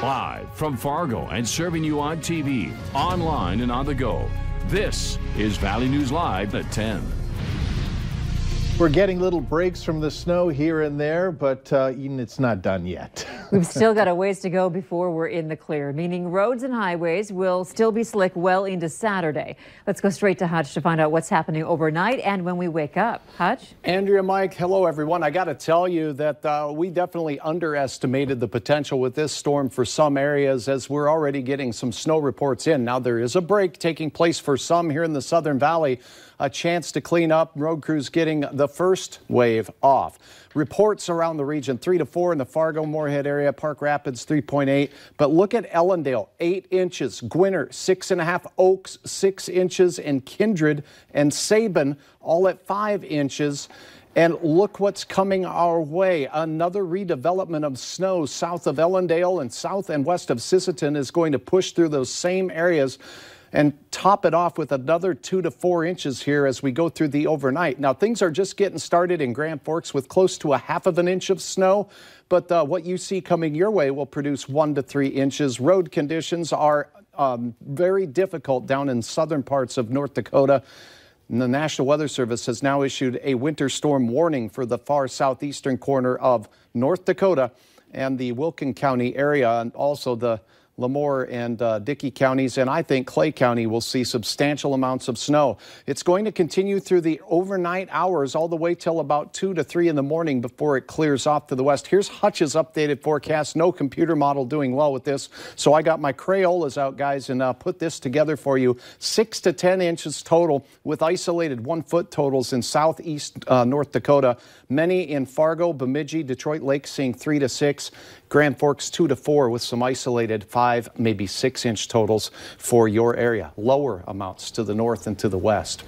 Live from Fargo and serving you on TV, online, and on the go. This is Valley News Live at 10. We're getting little breaks from the snow here and there, but it's not done yet. We've still got a ways to go before we're in the clear, meaning roads and highways will still be slick well into Saturday. Let's go straight to Hutch to find out what's happening overnight and when we wake up. Hutch? Andrea, Mike, hello everyone. I got to tell you that we definitely underestimated the potential with this storm for some areas, as we're already getting some snow reports in. Now there is a break taking place for some here in the Southern Valley. A chance to clean up, road crews getting the first wave off. Reports around the region, 3 to 4 in the Fargo-Moorhead area, Park Rapids 3.8. But look at Ellendale, 8 inches, Gwinner 6.5, Oaks 6 inches, and Kindred and Sabin all at 5 inches. And look what's coming our way. Another redevelopment of snow south of Ellendale and south and west of Sisseton is going to push through those same areas and top it off with another 2 to 4 inches here as we go through the overnight. Now, things are just getting started in Grand Forks with close to 1/2 inch of snow, but what you see coming your way will produce 1 to 3 inches. Road conditions are very difficult down in southern parts of North Dakota. And the National Weather Service has now issued a winter storm warning for the far southeastern corner of North Dakota and the Wilkin County area, and also the Lemoore and Dickey counties, and I think Clay County will see substantial amounts of snow. It's going to continue through the overnight hours all the way till about 2 to 3 in the morning before it clears off to the west. Here's Hutch's updated forecast. No computer model doing well with this, so I got my Crayolas out, guys, and put this together for you. 6 to 10 inches total with isolated 1-foot totals in southeast North Dakota. Many in Fargo, Bemidji, Detroit Lake seeing 3 to 6. Grand Forks 2 to 4 with some isolated 5, maybe 6 inch totals for your area. Lower amounts to the north and to the west.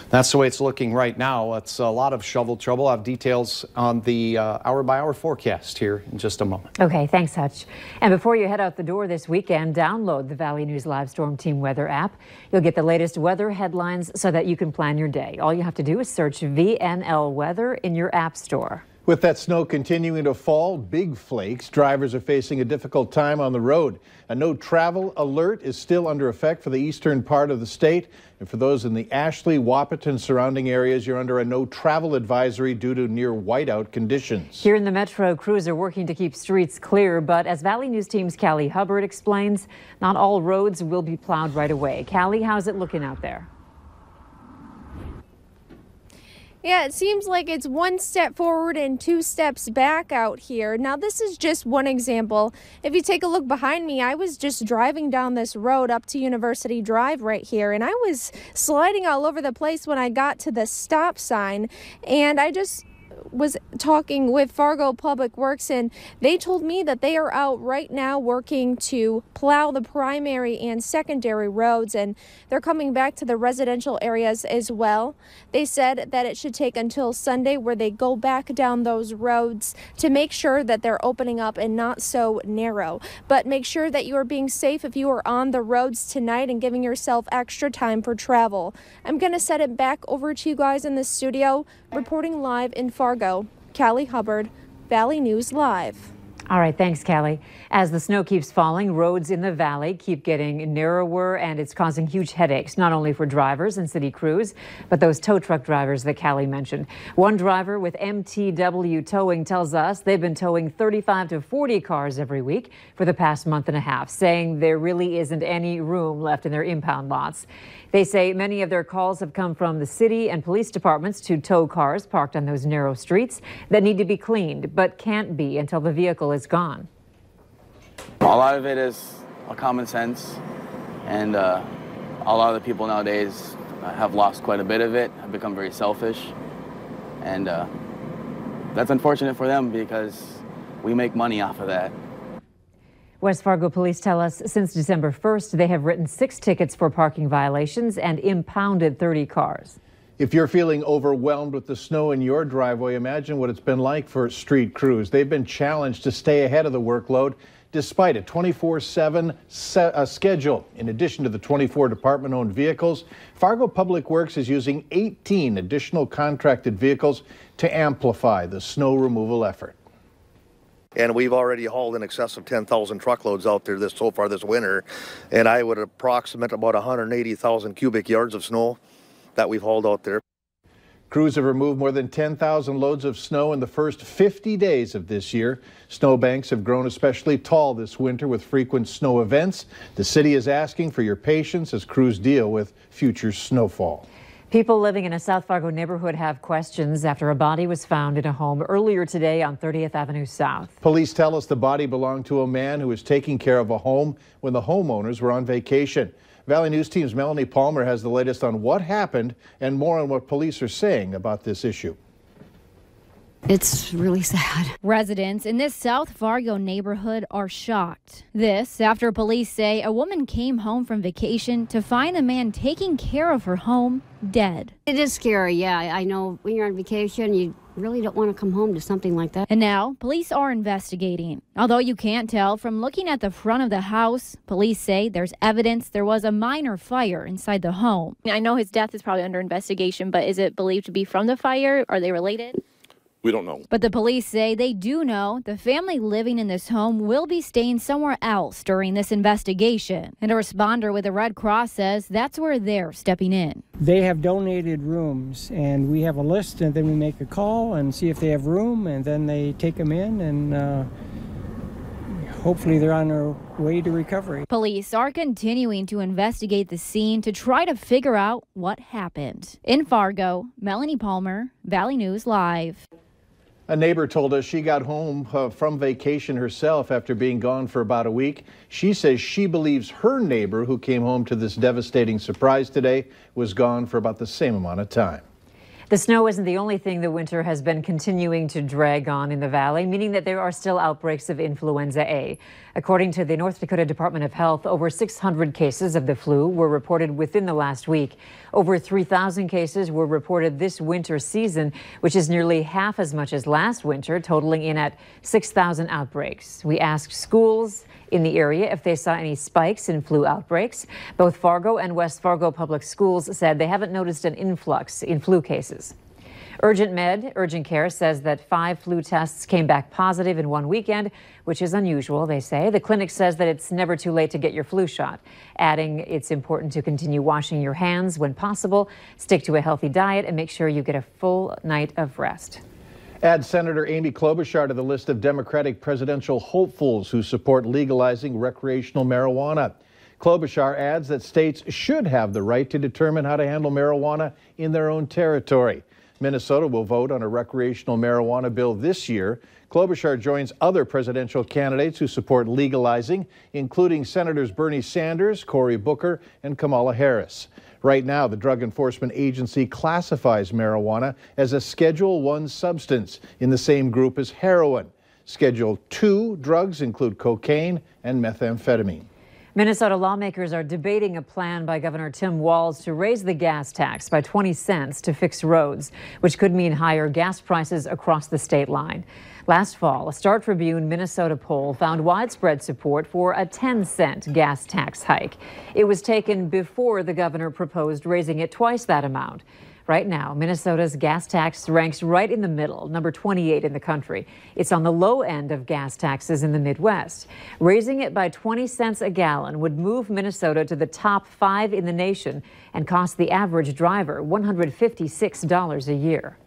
That's the way it's looking right now. It's a lot of shovel trouble. I have details on the hour-by-hour forecast here in just a moment. Okay, thanks, Hutch. And before you head out the door this weekend, download the Valley News Live Storm Team Weather app. You'll get the latest weather headlines so that you can plan your day. All you have to do is search VNL Weather in your app store. With that snow continuing to fall, big flakes, drivers are facing a difficult time on the road. A no travel alert is still under effect for the eastern part of the state. And for those in the Ashley, Wahpeton surrounding areas, you're under a no travel advisory due to near whiteout conditions. Here in the metro, crews are working to keep streets clear, but as Valley News Team's Callie Hubbard explains, not all roads will be plowed right away. Callie, how's it looking out there? Yeah, it seems like it's 1 step forward and 2 steps back out here. Now, this is just one example. If you take a look behind me, I was just driving down this road up to University Drive right here, and I was sliding all over the place when I got to the stop sign, and I just was talking with Fargo Public Works, and they told me that they are out right now working to plow the primary and secondary roads, and they're coming back to the residential areas as well. They said that it should take until Sunday where they go back down those roads to make sure that they're opening up and not so narrow. But make sure that you are being safe if you are on the roads tonight and giving yourself extra time for travel. I'm going to set it back over to you guys in the studio, reporting live in Fargo. Callie Hubbard, Valley News Live. All right, thanks, Callie. As the snow keeps falling, roads in the valley keep getting narrower, and it's causing huge headaches, not only for drivers and city crews, but those tow truck drivers that Callie mentioned. One driver with MTW Towing tells us they've been towing 35 to 40 cars every week for the past month and a half, saying there really isn't any room left in their impound lots. They say many of their calls have come from the city and police departments to tow cars parked on those narrow streets that need to be cleaned, but can't be until the vehicle is gone. A lot of it is common sense, and a lot of the people nowadays have lost quite a bit of it, have become very selfish, and that's unfortunate for them because we make money off of that. West Fargo police tell us since December 1st, they have written 6 tickets for parking violations and impounded 30 cars. If you're feeling overwhelmed with the snow in your driveway, imagine what it's been like for street crews. They've been challenged to stay ahead of the workload despite a 24/7 schedule. In addition to the 24 department-owned vehicles, Fargo Public Works is using 18 additional contracted vehicles to amplify the snow removal effort. And we've already hauled in excess of 10,000 truckloads out there so far this winter. And I would approximate about 180,000 cubic yards of snow that we've hauled out there. Crews have removed more than 10,000 loads of snow in the first 50 days of this year. Snowbanks have grown especially tall this winter with frequent snow events. The city is asking for your patience as crews deal with future snowfall. People living in a South Fargo neighborhood have questions after a body was found in a home earlier today on 30th Avenue South. Police tell us the body belonged to a man who was taking care of a home when the homeowners were on vacation. Valley News Team's Melanie Palmer has the latest on what happened and more on what police are saying about this issue. It's really sad. Residents in this South Fargo neighborhood are shocked. This after police say a woman came home from vacation to find the man taking care of her home dead. It is scary, yeah. I know when you're on vacation, you really don't want to come home to something like that. And now, police are investigating. Although you can't tell from looking at the front of the house, police say there's evidence there was a minor fire inside the home. I know his death is probably under investigation, but is it believed to be from the fire? Are they related? We don't know. But the police say they do know the family living in this home will be staying somewhere else during this investigation. And a responder with the Red Cross says that's where they're stepping in. They have donated rooms, and we have a list, and then we make a call and see if they have room, and then they take them in, and hopefully they're on their way to recovery. Police are continuing to investigate the scene to try to figure out what happened. In Fargo, Melanie Palmer, Valley News Live. A neighbor told us she got home from vacation herself after being gone for about a week. She says she believes her neighbor who came home to this devastating surprise today was gone for about the same amount of time. The snow isn't the only thing the winter has been continuing to drag on in the valley, meaning that there are still outbreaks of influenza A. According to the North Dakota Department of Health, over 600 cases of the flu were reported within the last week. Over 3,000 cases were reported this winter season, which is nearly half as much as last winter, totaling in at 6,000 outbreaks. We asked schools in the area if they saw any spikes in flu outbreaks. Both Fargo and West Fargo Public Schools said they haven't noticed an influx in flu cases. Urgent Care says that 5 flu tests came back positive in one weekend, which is unusual, they say. The clinic says that it's never too late to get your flu shot, adding it's important to continue washing your hands when possible, stick to a healthy diet, and make sure you get a full night of rest. Add Senator Amy Klobuchar to the list of Democratic presidential hopefuls who support legalizing recreational marijuana. Klobuchar adds that states should have the right to determine how to handle marijuana in their own territory. Minnesota will vote on a recreational marijuana bill this year. Klobuchar joins other presidential candidates who support legalizing, including Senators Bernie Sanders, Cory Booker, and Kamala Harris. Right now, the Drug Enforcement Agency classifies marijuana as a Schedule I substance in the same group as heroin. Schedule II drugs include cocaine and methamphetamine. Minnesota lawmakers are debating a plan by Governor Tim Walz to raise the gas tax by 20 cents to fix roads, which could mean higher gas prices across the state line. Last fall, a Star Tribune Minnesota poll found widespread support for a 10-cent gas tax hike. It was taken before the governor proposed raising it twice that amount. Right now, Minnesota's gas tax ranks right in the middle, number 28 in the country. It's on the low end of gas taxes in the Midwest. Raising it by 20 cents a gallon would move Minnesota to the top 5 in the nation and cost the average driver $156 a year.